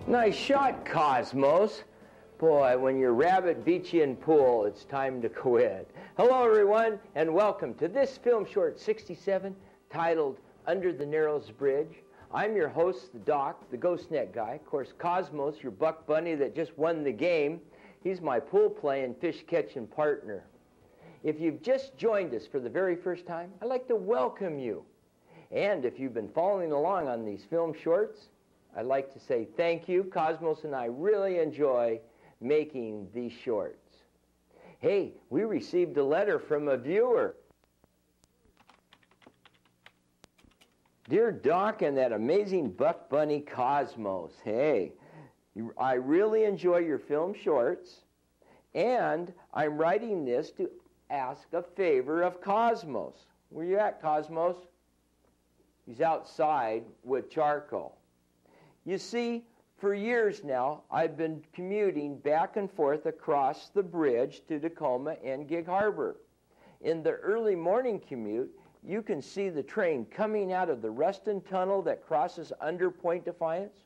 Nice shot, Cosmos. Boy, when your rabbit beats you in pool, it's time to quit. Hello, everyone, and welcome to this film short 67 titled Under the Narrows Bridge. I'm your host, the Doc, the Ghost Net guy. Of course, Cosmos, your buck bunny that just won the game. He's my pool playing, fish catching partner. If you've just joined us for the very first time, I'd like to welcome you. And if you've been following along on these film shorts, I'd like to say thank you. Cosmos and I really enjoy making these shorts. Hey, we received a letter from a viewer. Dear Doc and that amazing buck bunny Cosmos, hey, I really enjoy your film shorts, and I'm writing this to ask a favor of Cosmos. Where you at, Cosmos? He's outside with charcoal. You see, for years now, I've been commuting back and forth across the bridge to Tacoma and Gig Harbor. In the early morning commute, you can see the train coming out of the Ruston Tunnel that crosses under Point Defiance.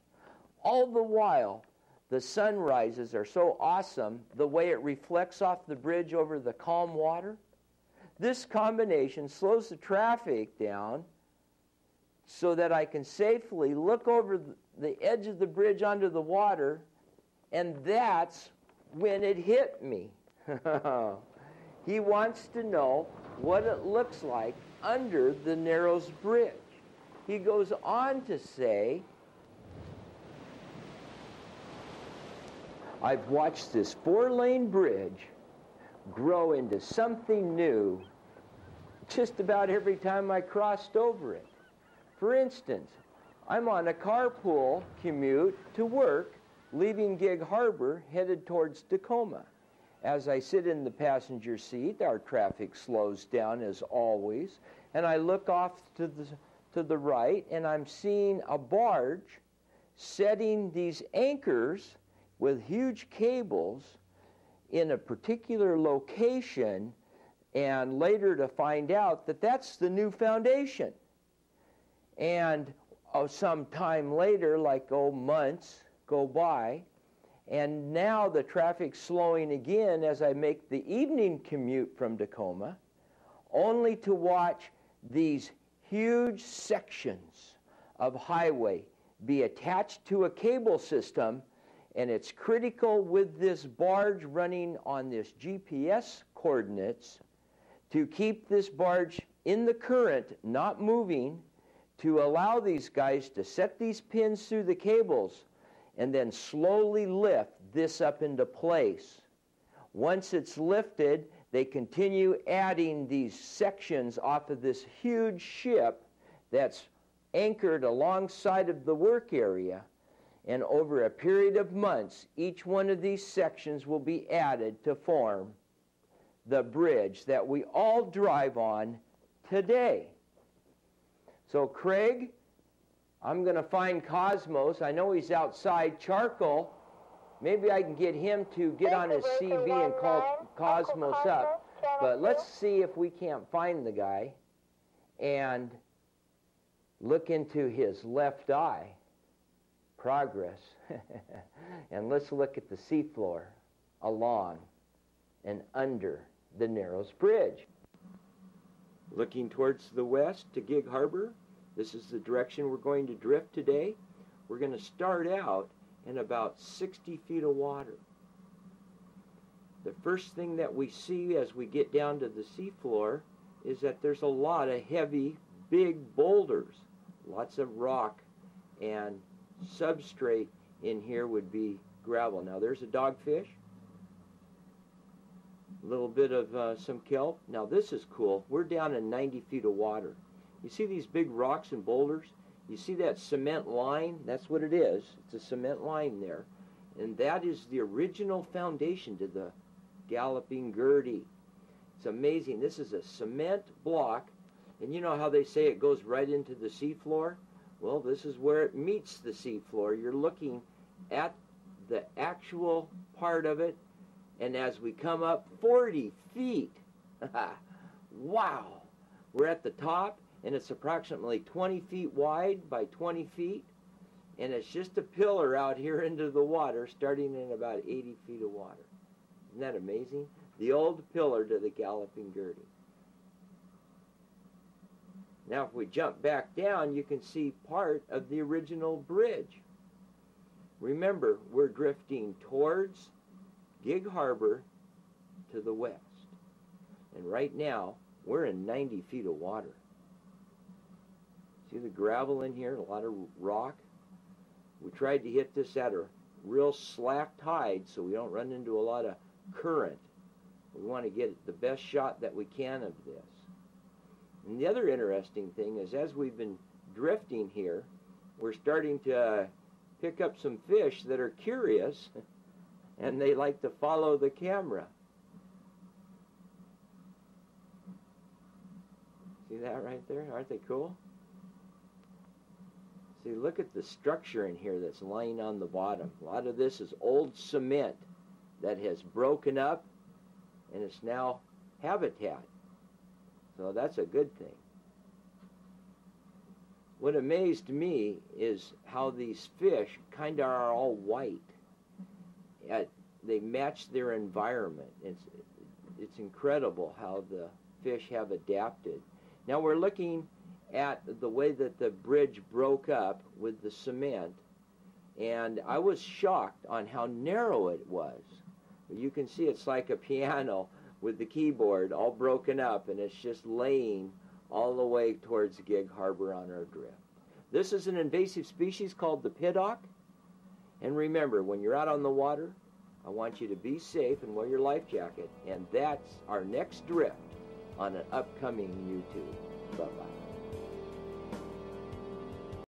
All the while, the sunrises are so awesome, the way it reflects off the bridge over the calm water. This combination slows the traffic down so that I can safely look over the edge of the bridge onto the water, and that's when it hit me. He wants to know what it looks like under the Narrows Bridge. He goes on to say, I've watched this 4-lane bridge grow into something new just about every time I crossed over it. For instance, I'm on a carpool commute to work, leaving Gig Harbor, headed towards Tacoma. As I sit in the passenger seat, our traffic slows down as always, and I look off to the right, and I'm seeing a barge setting these anchors with huge cables in a particular location, and later to find out that that's the new foundation. And some time later, like months go by, and now the traffic's slowing again as I make the evening commute from Tacoma, only to watch these huge sections of highway be attached to a cable system. And it's critical with this barge running on this GPS coordinates to keep this barge in the current, not moving, to allow these guys to set these pins through the cables and then slowly lift this up into place. Once it's lifted, they continue adding these sections off of this huge ship that's anchored alongside of the work area. And over a period of months, each one of these sections will be added to form the bridge that we all drive on today. So Craig, I'm going to find Cosmos. I know he's outside. Charcoal, maybe I can get him to get on his CB and call Cosmos up. But let's see if we can't find the guy and look into his left eye. Progress. And let's look at the seafloor along and under the Narrows Bridge. Looking towards the west to Gig Harbor, this is the direction we're going to drift today. We're going to start out in about 60 feet of water. The first thing that we see as we get down to the seafloor is that there's a lot of heavy, big boulders, lots of rock, and substrate in here would be gravel. Now there's a dogfish, a little bit of some kelp. Now this is cool. We're down in 90 feet of water. You see these big rocks and boulders? You see that cement line? That's what it is. It's a cement line there. And that is the original foundation to the Galloping Gertie. It's amazing. This is a cement block. And you know how they say it goes right into the seafloor? Well, this is where it meets the seafloor. You're looking at the actual part of it. And as we come up 40 feet, wow, we're at the top, and it's approximately 20 feet wide by 20 feet. And it's just a pillar out here into the water, starting in about 80 feet of water. Isn't that amazing? The old pillar to the Galloping Gertie. Now if we jump back down, you can see part of the original bridge. Remember, we're drifting towards Gig Harbor to the west. And right now, we're in 90 feet of water. See the gravel in here, a lot of rock? We tried to hit this at a real slack tide so we don't run into a lot of current. We want to get the best shot that we can of this. And the other interesting thing is, as we've been drifting here, we're starting to pick up some fish that are curious and they like to follow the camera. See that right there? Aren't they cool? See, look at the structure in here that's lying on the bottom. A lot of this is old cement that has broken up and it's now habitat. So that's a good thing. What amazed me is how these fish kind of are all white. They match their environment. It's incredible how the fish have adapted. Now we're looking at the way that the bridge broke up with the cement, and I was shocked on how narrow it was. You can see it's like a piano with the keyboard all broken up, and it's just laying all the way towards Gig Harbor on our drift. This is an invasive species called the piddock, and remember, when you're out on the water, I want you to be safe and wear your life jacket, and that's our next drift on an upcoming YouTube. Bye-bye.